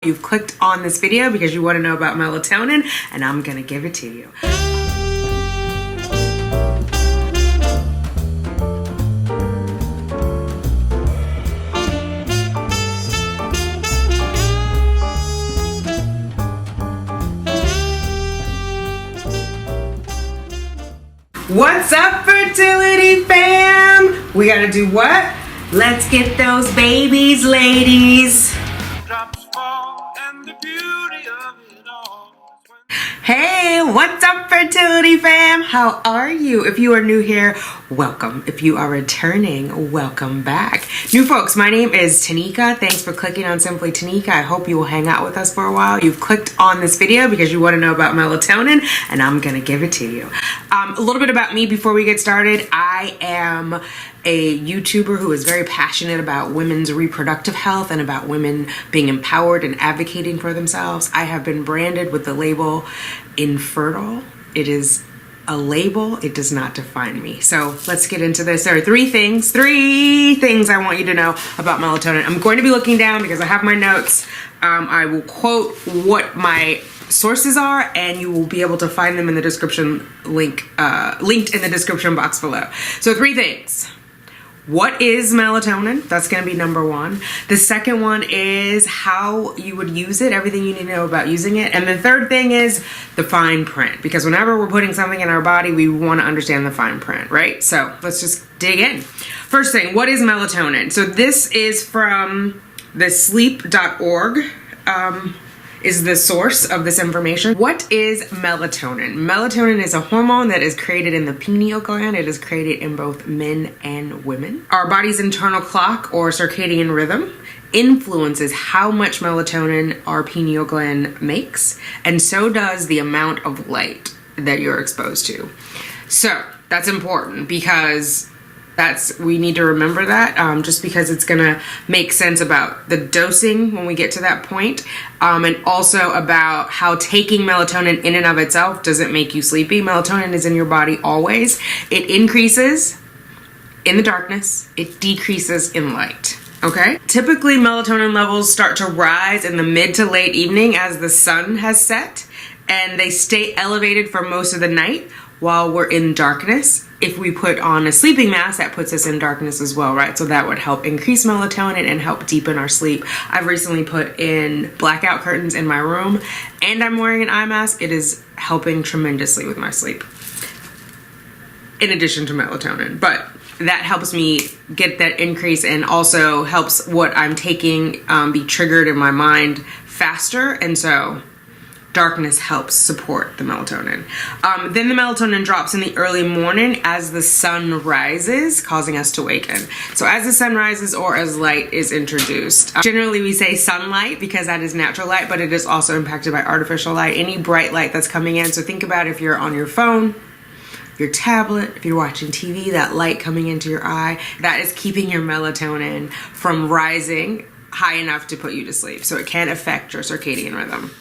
You've clicked on this video because you want to know about melatonin, and I'm going to give it to you. What's up, fertility fam? We got to do what? Let's get those babies, ladies. Hey, what's up, fertility fam? How are you? If you are new here, welcome. If you are returning, welcome back. New folks, my name is Tanika. Thanks for clicking on Simply Tanika. I hope you will hang out with us for a while. You've clicked on this video because you want to know about melatonin, and I'm going to give it to you. A little bit about me before we get started. I am a YouTuber who is very passionate about women's reproductive health and about women being empowered and advocating for themselves. I have been branded with the label infertile. It is a label. It does not define me. So let's get into this. There are three things I want you to know about melatonin. I'm going to be looking down because I have my notes. I will quote what my sources are, and you will be able to find them in the description linked in the description box below. So three things. What is melatonin? That's going to be number one. The second one is how you would use it, everything you need to know about using it. And the third thing is the fine print, because whenever we're putting something in our body, we want to understand the fine print, right? So let's just dig in. First thing, what is melatonin? So this is from the sleep.org. Is the source of this information. What is melatonin? Melatonin is a hormone that is created in the pineal gland. It is created in both men and women. Our body's internal clock, or circadian rhythm, influences how much melatonin our pineal gland makes, and so does the amount of light that you're exposed to. So that's important because we need to remember that, just because it's gonna make sense about the dosing when we get to that point, and also about how taking melatonin in and of itself doesn't make you sleepy. Melatonin is in your body always. It increases in the darkness, it decreases in light. Okay? Typically, melatonin levels start to rise in the mid to late evening as the sun has set, and they stay elevated for most of the night while we're in darkness. If we put on a sleeping mask, that puts us in darkness as well, right? So that would help increase melatonin and help deepen our sleep. I've recently put in blackout curtains in my room, and I'm wearing an eye mask. It is helping tremendously with my sleep, in addition to melatonin. But that helps me get that increase, and also helps what I'm taking be triggered in my mind faster. And so darkness helps support the melatonin. Then the melatonin drops in the early morning as the sun rises, causing us to awaken. So as the sun rises, or as light is introduced. Generally we say sunlight because that is natural light, but it is also impacted by artificial light, any bright light that's coming in. So think about if you're on your phone, your tablet, if you're watching TV, that light coming into your eye, that is keeping your melatonin from rising high enough to put you to sleep. So it can affect your circadian rhythm.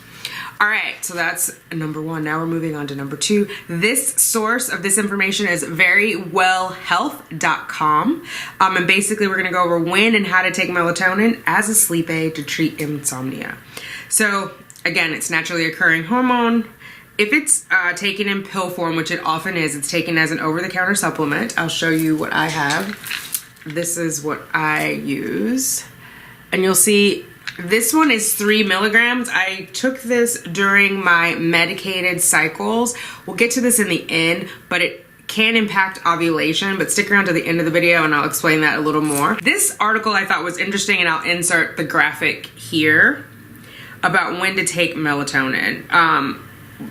All right, so that's number one. Now we're moving on to number two. This source of this information is verywellhealth.com. And basically we're gonna go over when and how to take melatonin as a sleep aid to treat insomnia. So again, it's naturally occurring hormone. If it's taken in pill form, which it often is, it's taken as an over-the-counter supplement. I'll show you what I have. This is what I use. And you'll see this one is 3 milligrams. I took this during my medicated cycles. We'll get to this in the end, but it can impact ovulation, but stick around to the end of the video and I'll explain that a little more. This article I thought was interesting, and I'll insert the graphic here about when to take melatonin.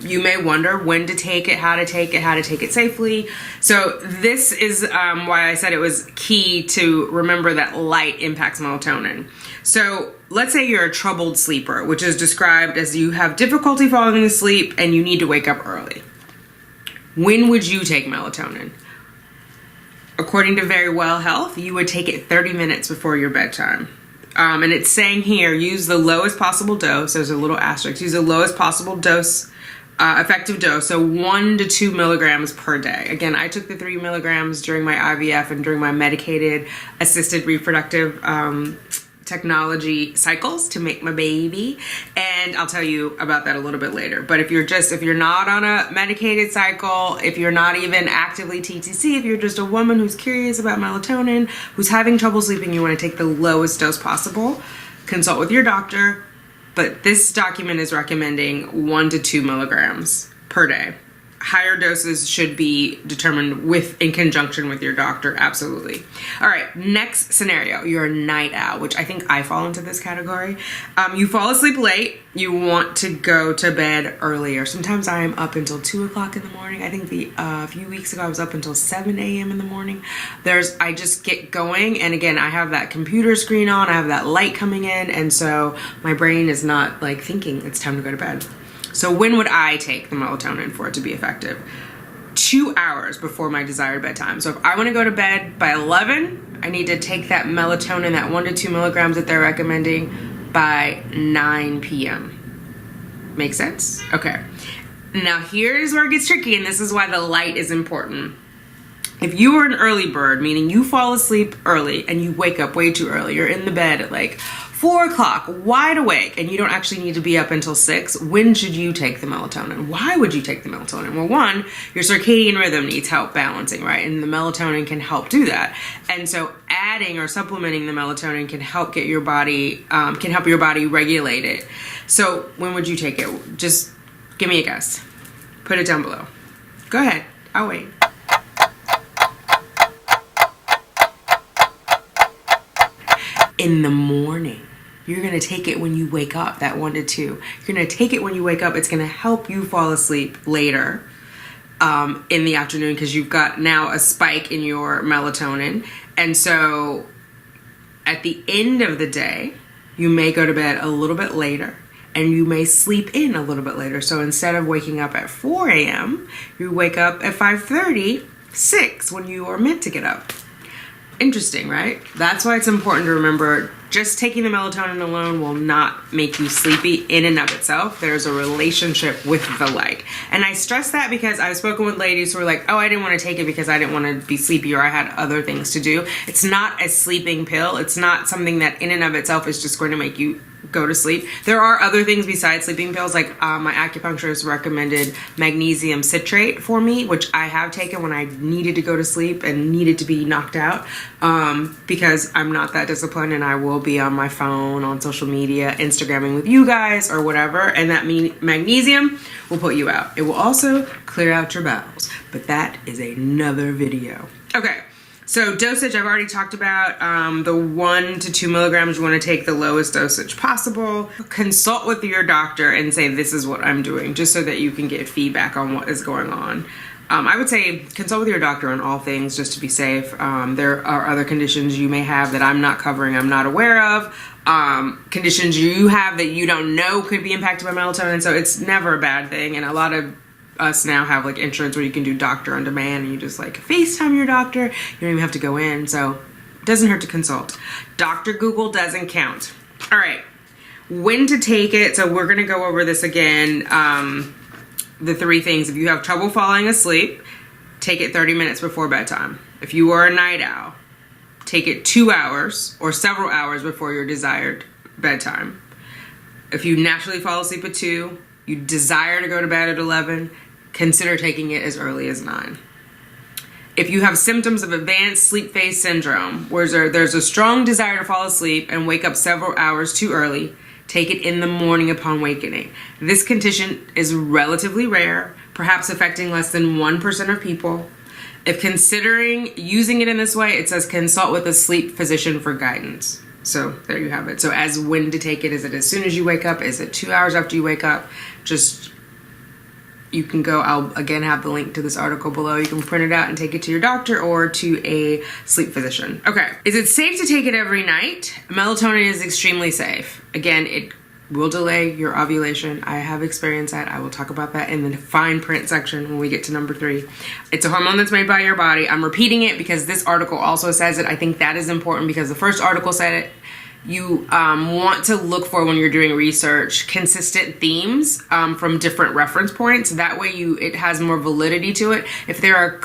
You may wonder when to take it, how to take it, how to take it safely. So this is why I said it was key to remember that light impacts melatonin. So let's say you're a troubled sleeper, which is described as you have difficulty falling asleep and you need to wake up early. When would you take melatonin? According to Very Well Health, you would take it 30 minutes before your bedtime. And it's saying here, use the lowest possible dose. There's a little asterisk. Use the lowest possible dose, effective dose, so 1 to 2 milligrams per day. Again, I took the 3 milligrams during my IVF and during my medicated assisted reproductive technology cycles to make my baby, and I'll tell you about that a little bit later. But if you're not on a medicated cycle, if you're not even actively TTC, if you're just a woman who's curious about melatonin, who's having trouble sleeping, you want to take the lowest dose possible, consult with your doctor. But this document is recommending 1 to 2 milligrams per day. Higher doses should be determined in conjunction with your doctor, absolutely. All right, next scenario, you're a night owl, which I think I fall into this category. You fall asleep late, you want to go to bed earlier. Sometimes I am up until 2 o'clock in the morning. I think a few weeks ago I was up until 7 a.m. in the morning. I just get going, and again, I have that computer screen on, I have that light coming in, and so my brain is not like thinking it's time to go to bed. So when would I take the melatonin for it to be effective? 2 hours before my desired bedtime. So if I want to go to bed by 11, I need to take that melatonin, that 1 to 2 milligrams that they're recommending, by 9 p.m. Make sense? Okay. Now here's where it gets tricky, and this is why the light is important. If you are an early bird, meaning you fall asleep early and you wake up way too early, you're in the bed at like 4 o'clock, wide awake, and you don't actually need to be up until 6, when should you take the melatonin? Why would you take the melatonin? Well, one, your circadian rhythm needs help balancing, right? And the melatonin can help do that. And so adding or supplementing the melatonin can help get your body, can help your body regulate it. So when would you take it? Just give me a guess. Put it down below. Go ahead, I'll wait. In the morning. You're going to take it when you wake up, that 1 to 2. You're going to take it when you wake up. It's going to help you fall asleep later in the afternoon because you've got now a spike in your melatonin. And so at the end of the day, you may go to bed a little bit later and you may sleep in a little bit later. So instead of waking up at 4 a.m., you wake up at 5:30, 6 when you are meant to get up. Interesting, right? That's why it's important to remember just taking the melatonin alone will not make you sleepy in and of itself. There's a relationship with the light. And I stress that because I've spoken with ladies who are like, oh, I didn't want to take it because I didn't want to be sleepy or I had other things to do. It's not a sleeping pill. It's not something that in and of itself is just going to make you go to sleep. There are other things besides sleeping pills, like my acupuncturist recommended magnesium citrate for me, which I have taken when I needed to go to sleep and needed to be knocked out, because I'm not that disciplined and I will be on my phone, on social media, Instagramming with you guys or whatever, and that magnesium will put you out. It will also clear out your bowels, but that is another video. Okay. So dosage, I've already talked about. The 1 to 2 milligrams, you want to take the lowest dosage possible. Consult with your doctor and say, this is what I'm doing, just so that you can get feedback on what is going on. I would say consult with your doctor on all things just to be safe. There are other conditions you may have that I'm not covering, I'm not aware of. Conditions you have that you don't know could be impacted by melatonin, so it's never a bad thing. And a lot of us now have like insurance where you can do doctor on demand and you just like FaceTime your doctor. You don't even have to go in, so it doesn't hurt to consult. Dr. Google doesn't count. All right, when to take it. So we're gonna go over this again. The 3 things. If you have trouble falling asleep, take it 30 minutes before bedtime. If you are a night owl, take it 2 hours or several hours before your desired bedtime. If you naturally fall asleep at 2, you desire to go to bed at 11, consider taking it as early as 9. If you have symptoms of advanced sleep phase syndrome, where there's a strong desire to fall asleep and wake up several hours too early, take it in the morning upon awakening. This condition is relatively rare, perhaps affecting less than 1% of people. If considering using it in this way, it says consult with a sleep physician for guidance. So there you have it. So as when to take it, is it as soon as you wake up? Is it 2 hours after you wake up? Just, you can go, I'll again have the link to this article below. You can print it out and take it to your doctor or to a sleep physician. Okay, is it safe to take it every night? Melatonin is extremely safe. Again, it will delay your ovulation. I have experienced that. I will talk about that in the fine print section when we get to number 3. It's a hormone that's made by your body. I'm repeating it because this article also says it. I think that is important because the first article said it. You want to look for, when you're doing research, consistent themes from different reference points. That way it has more validity to it. If there are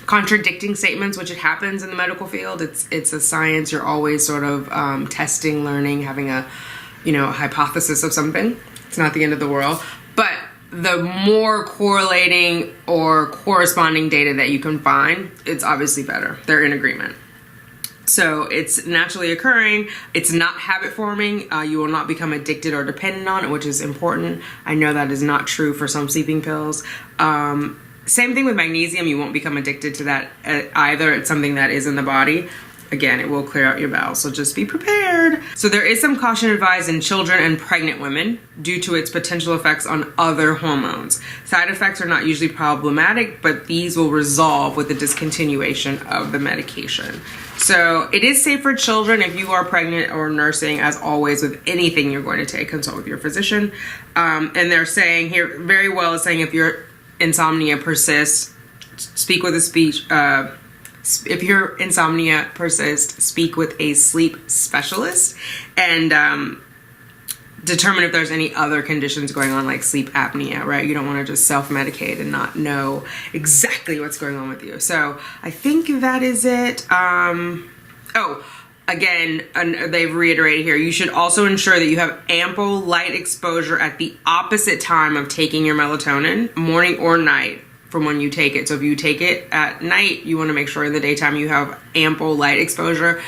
contradicting statements, which it happens in the medical field. It's a science. You're always sort of testing, learning, having a hypothesis of something. It's not the end of the world. But the more correlating or corresponding data that you can find, it's obviously better. They're in agreement. So it's naturally occurring. It's not habit forming. You will not become addicted or dependent on it, which is important. I know that is not true for some sleeping pills. Same thing with magnesium. You won't become addicted to that either. It's something that is in the body. Again, it will clear out your bowels, so just be prepared. So there is some caution advised in children and pregnant women due to its potential effects on other hormones. Side effects are not usually problematic, but these will resolve with the discontinuation of the medication. So it is safe for children if you are pregnant or nursing. As always, with anything you're going to take, consult with your physician. And they're saying here, very well is saying if your insomnia persists, speak with a speech. If your insomnia persists, speak with a sleep specialist and determine if there's any other conditions going on, like sleep apnea, right? You don't want to just self-medicate and not know exactly what's going on with you. So I think that is it. Again, they've reiterated here, you should also ensure that you have ample light exposure at the opposite time of taking your melatonin, morning or night, from when you take it. So if you take it at night, you want to make sure in the daytime you have ample light exposure.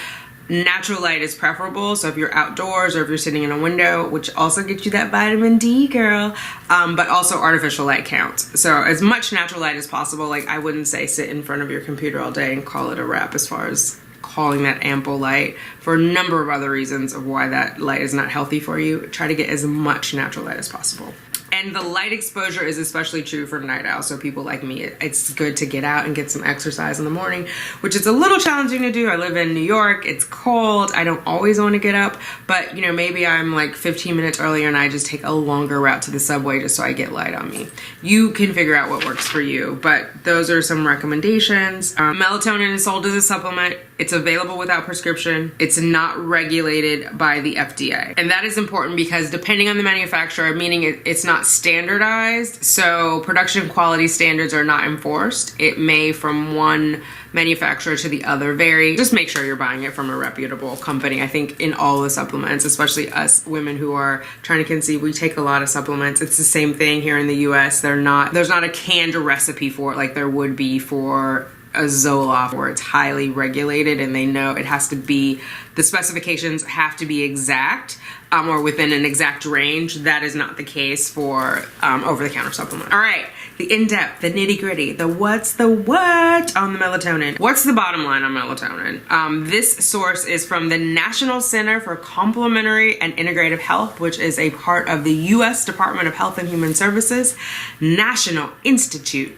Natural light is preferable. So if you're outdoors or if you're sitting in a window, which also gets you that vitamin D, girl, but also artificial light counts. So as much natural light as possible. Like, I wouldn't say sit in front of your computer all day and call it a wrap as far as calling that ample light, for a number of other reasons of why that light is not healthy for you. Try to get as much natural light as possible. And the light exposure is especially true for night owls. So people like me, it's good to get out and get some exercise in the morning, which is a little challenging to do. I live in New York. It's cold. I don't always want to get up, but maybe I'm like 15 minutes earlier and I just take a longer route to the subway just so I get light on me. You can figure out what works for you, but those are some recommendations. Melatonin is sold as a supplement. It's available without prescription. It's not regulated by the FDA. And that is important because depending on the manufacturer, meaning it's not standardized, so production quality standards are not enforced. It may from one manufacturer to the other vary. Just make sure you're buying it from a reputable company. I think in all the supplements, especially us women who are trying to conceive, we take a lot of supplements. It's the same thing here in the US. There's not a canned recipe for it like there would be for a Zoloft, where it's highly regulated and they know it has to be, the specifications have to be exact or within an exact range. That is not the case for over-the-counter supplement. All right, the in-depth, the nitty-gritty, the what's the what on the melatonin. What's the bottom line on melatonin? This source is from the National Center for Complementary and Integrative Health, which is a part of the U.S. Department of Health and Human Services National Institute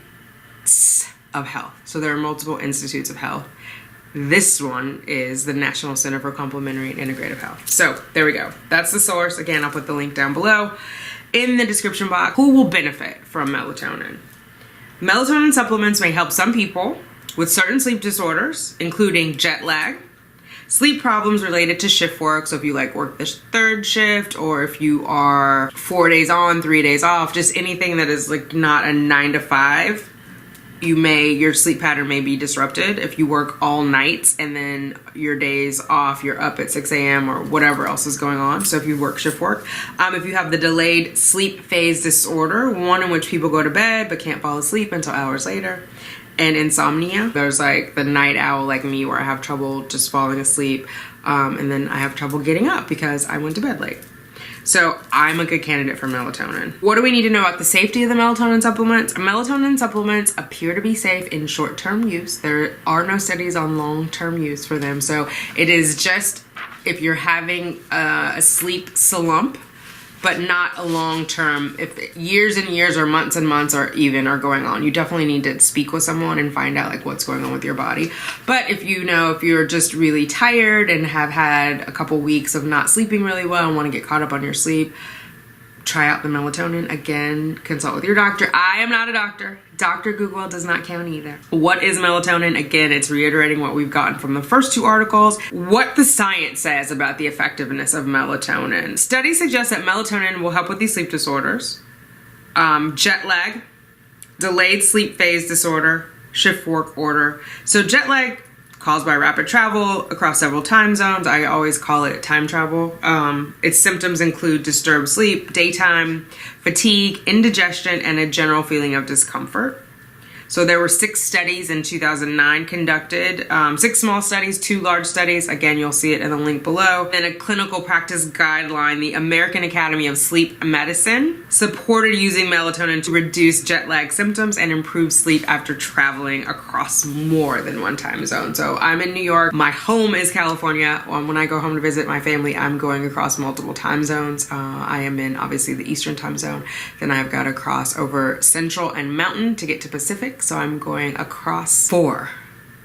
of Health. So there are multiple institutes of health. This one is the National Center for Complementary and Integrative Health. So there we go. That's the source. Again, I'll put the link down below in the description box. Who will benefit from melatonin? Melatonin supplements may help some people with certain sleep disorders, including jet lag, sleep problems related to shift work. So if you work the third shift, or if you are 4 days on, 3 days off, just anything that is not a 9 to 5, your sleep pattern may be disrupted. If you work all nights and then your days off, you're up at 6 a.m. or whatever else is going on. So if you work shift work, if you have the delayed sleep phase disorder, one in which people go to bed but can't fall asleep until hours later, and insomnia, there's the night owl like me, where I have trouble just falling asleep, and then I have trouble getting up because I went to bed late. So I'm a good candidate for melatonin. What do we need to know about the safety of the melatonin supplements? Melatonin supplements appear to be safe in short-term use. There are no studies on long-term use for them. So it is just if you're having a sleep slump, but not a long-term, if years and years or months and months are going on, you definitely need to speak with someone and find out what's going on with your body. But if you're just really tired and have had a couple weeks of not sleeping really well and want to get caught up on your sleep, try out the melatonin. Again, consult with your doctor. I am not a doctor. Dr. Google does not count either. What is melatonin? Again, it's reiterating what we've gotten from the first two articles. What the science says about the effectiveness of melatonin. Studies suggest that melatonin will help with these sleep disorders, jet lag, delayed sleep phase disorder, shift work order. So jet lag caused by rapid travel across several time zones. I always call it time travel. Its symptoms include disturbed sleep, daytime, fatigue, indigestion, and a general feeling of discomfort. So there were 6 studies in 2009 conducted, 6 small studies, 2 large studies. Again, you'll see it in the link below. And a clinical practice guideline, the American Academy of Sleep Medicine supported using melatonin to reduce jet lag symptoms and improve sleep after traveling across more than one time zone. So I'm in New York. My home is California. When I go home to visit my family, I'm going across multiple time zones. I am in obviously the Eastern time zone. Then I've got to cross over Central and Mountain to get to Pacific. So I'm going across 4.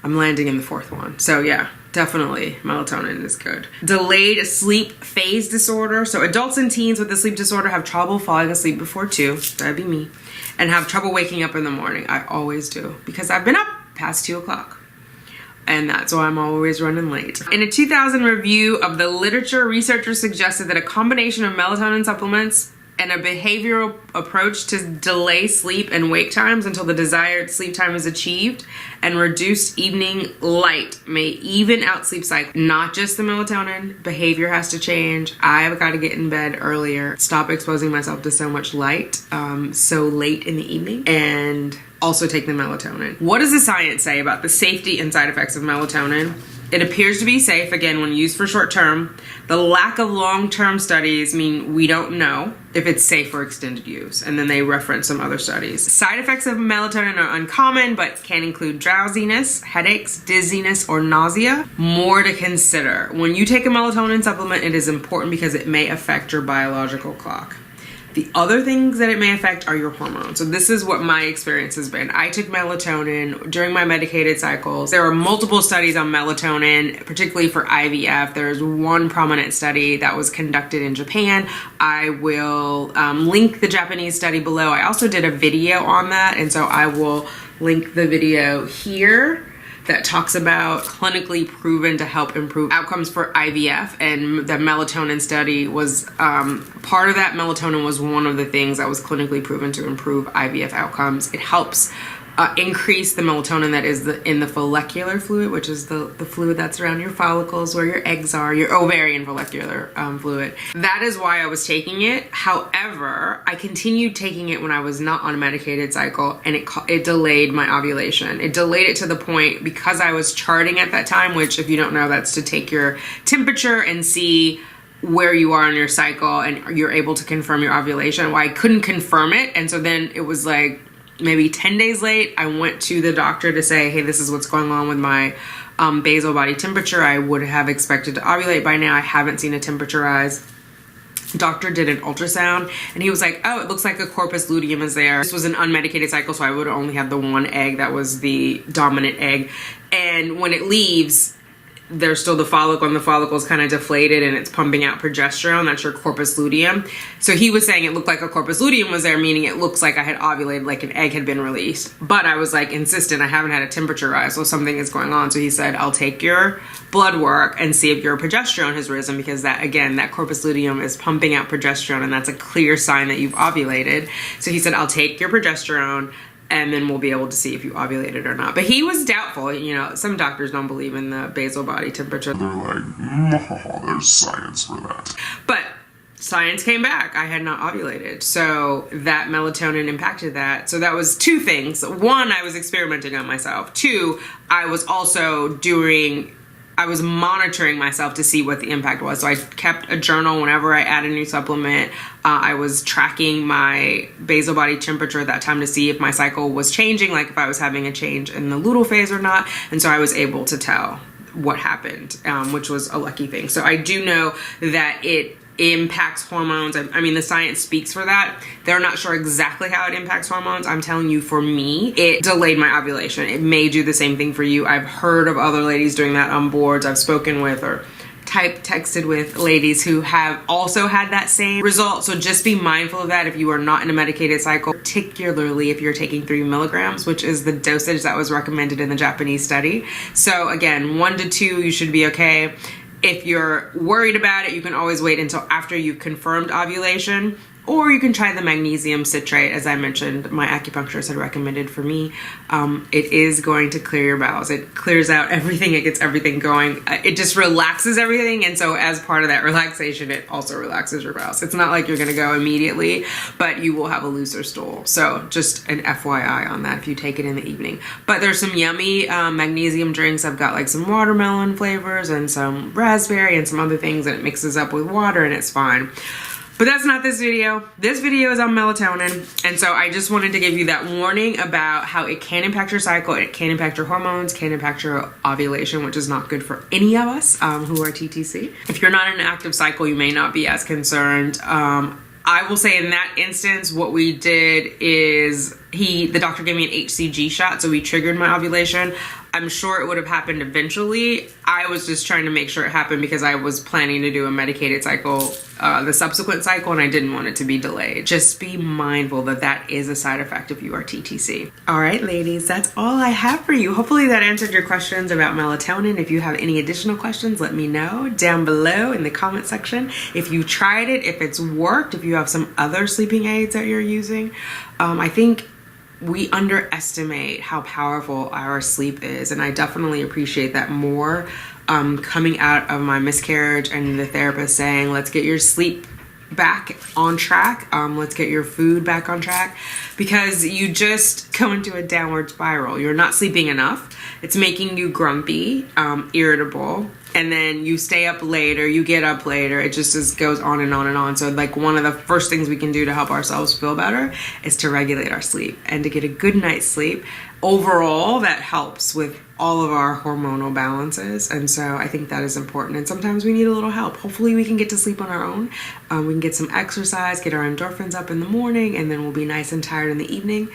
I'm landing in the 4th one. So yeah, definitely melatonin is good. Delayed sleep phase disorder. So adults and teens with the sleep disorder have trouble falling asleep before 2. That'd be me. And have trouble waking up in the morning. I always do, because I've been up past 2 o'clock. And that's why I'm always running late. In a 2000 review of the literature, researchers suggested that a combination of melatonin supplements and a behavioral approach to delay sleep and wake times until the desired sleep time is achieved and reduced evening light may even out sleep cycle. Not just the melatonin, behavior has to change. I've got to get in bed earlier, stop exposing myself to so much light so late in the evening, and also take the melatonin. What does the science say about the safety and side effects of melatonin? It appears to be safe, again, when used for short term. The lack of long-term studies mean we don't know if it's safe for extended use. And then they reference some other studies. Side effects of melatonin are uncommon, but can include drowsiness, headaches, dizziness, or nausea. More to consider. When you take a melatonin supplement, it is important because it may affect your biological clock. The other things that it may affect are your hormones. So this is what my experience has been. I took melatonin during my medicated cycles. There are multiple studies on melatonin, particularly for IVF. There's one prominent study that was conducted in Japan. I will link the Japanese study below. I also did a video on that, and so I will link the video here that talks about clinically proven to help improve outcomes for IVF, and the melatonin study was part of that. Melatonin was one of the things that was clinically proven to improve IVF outcomes. It helps increase the melatonin that is in the follicular fluid, which is the fluid that's around your follicles where your eggs are, your ovarian follicular fluid. That is why I was taking it. However, I continued taking it when I was not on a medicated cycle, and it delayed my ovulation. It delayed it to the point, because I was charting at that time, which if you don't know, that's to take your temperature and see where you are in your cycle, and you're able to confirm your ovulation. Well, I couldn't confirm it, and so then it was like maybe 10 days late, I went to the doctor to say, hey, this is what's going on with my basal body temperature. I would have expected to ovulate by now. I haven't seen a temperature rise. Doctor did an ultrasound, and he was like, oh, it looks like a corpus luteum is there. This was an unmedicated cycle, so I would have only had the one egg that was the dominant egg. And when it leaves, there's still the follicle, and the follicle is kind of deflated and it's pumping out progesterone. That's your corpus luteum. So he was saying it looked like a corpus luteum was there, meaning it looks like I had ovulated, like an egg had been released. But I was like insistent, I haven't had a temperature rise, so something is going on. So he said, I'll take your blood work and see if your progesterone has risen, because that, again, that corpus luteum is pumping out progesterone, and that's a clear sign that you've ovulated. So he said, I'll take your progesterone, and then we'll be able to see if you ovulated or not. But he was doubtful. You know, some doctors don't believe in the basal body temperature. They're like, no, there's science for that. But science came back. I had not ovulated. So that melatonin impacted that. So that was 2 things. 1, I was experimenting on myself. 2, I was also I was monitoring myself to see what the impact was. So I kept a journal whenever I add a new supplement. I was tracking my basal body temperature at that time to see if my cycle was changing, like if I was having a change in the luteal phase or not. And so I was able to tell what happened, which was a lucky thing. So I do know that it impacts hormones. I mean, the science speaks for that. They're not sure exactly how it impacts hormones. I'm telling you, for me, it delayed my ovulation. It may do the same thing for you. I've heard of other ladies doing that on boards. I've spoken with or texted with ladies who have also had that same result. So just be mindful of that if you are not in a medicated cycle, particularly if you're taking 3 milligrams, which is the dosage that was recommended in the Japanese study. So again, 1 to 2, you should be okay. If you're worried about it, you can always wait until after you've confirmed ovulation, or you can try the magnesium citrate. As I mentioned, my acupuncturist had recommended for me. It is going to clear your bowels. It clears out everything. It gets everything going. It just relaxes everything. And so as part of that relaxation, it also relaxes your bowels. It's not like you're going to go immediately, but you will have a looser stool. So just an FYI on that if you take it in the evening. But there's some yummy magnesium drinks. I've got like some watermelon flavors and some raspberry and some other things, and it mixes up with water and it's fine. But that's not this video. This video is on melatonin. And so I just wanted to give you that warning about how it can impact your cycle. It can impact your hormones, can impact your ovulation, which is not good for any of us who are TTC. If you're not in an active cycle, you may not be as concerned. I will say in that instance, what we did is the doctor gave me an HCG shot, so we triggered my ovulation. I'm sure it would have happened eventually. I was just trying to make sure it happened because I was planning to do a medicated cycle, the subsequent cycle, and I didn't want it to be delayed. Just be mindful that that is a side effect if you are TTC. All right, ladies, that's all I have for you. Hopefully that answered your questions about melatonin. If you have any additional questions, let me know down below in the comment section. If you tried it, if it's worked, if you have some other sleeping aids that you're using. I think we underestimate how powerful our sleep is, and I definitely appreciate that more coming out of my miscarriage and the therapist saying, let's get your sleep back on track, let's get your food back on track, because you just go into a downward spiral. You're not sleeping enough. It's making you grumpy, irritable, and then you stay up later, you get up later. It just goes on and on and on. So like one of the first things we can do to help ourselves feel better is to regulate our sleep and to get a good night's sleep. Overall, that helps with all of our hormonal balances. And so I think that is important. And sometimes we need a little help. Hopefully we can get to sleep on our own. We can get some exercise, get our endorphins up in the morning, and then we'll be nice and tired in the evening.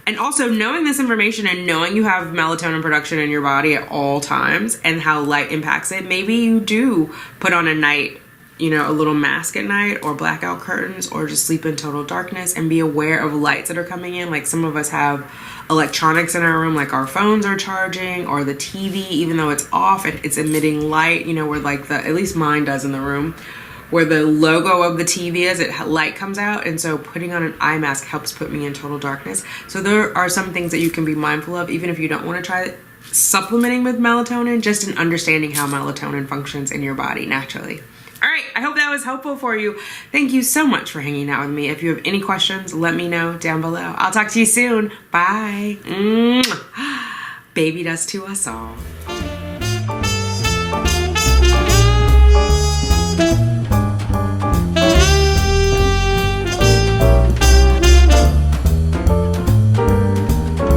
And also knowing this information and knowing you have melatonin production in your body at all times and how light impacts it, maybe you do put on a night, a little mask at night or blackout curtains, or just sleep in total darkness and be aware of lights that are coming in. Like some of us have electronics in our room, like our phones are charging, or the TV, even though it's off, it's emitting light, where like at least mine does in the room, where the logo of the TV is, light comes out. And so putting on an eye mask helps put me in total darkness. So there are some things that you can be mindful of, even if you don't want to try supplementing with melatonin, just in understanding how melatonin functions in your body naturally. All right, I hope that was helpful for you. Thank you so much for hanging out with me. If you have any questions, let me know down below. I'll talk to you soon. Bye. Baby dust to us all.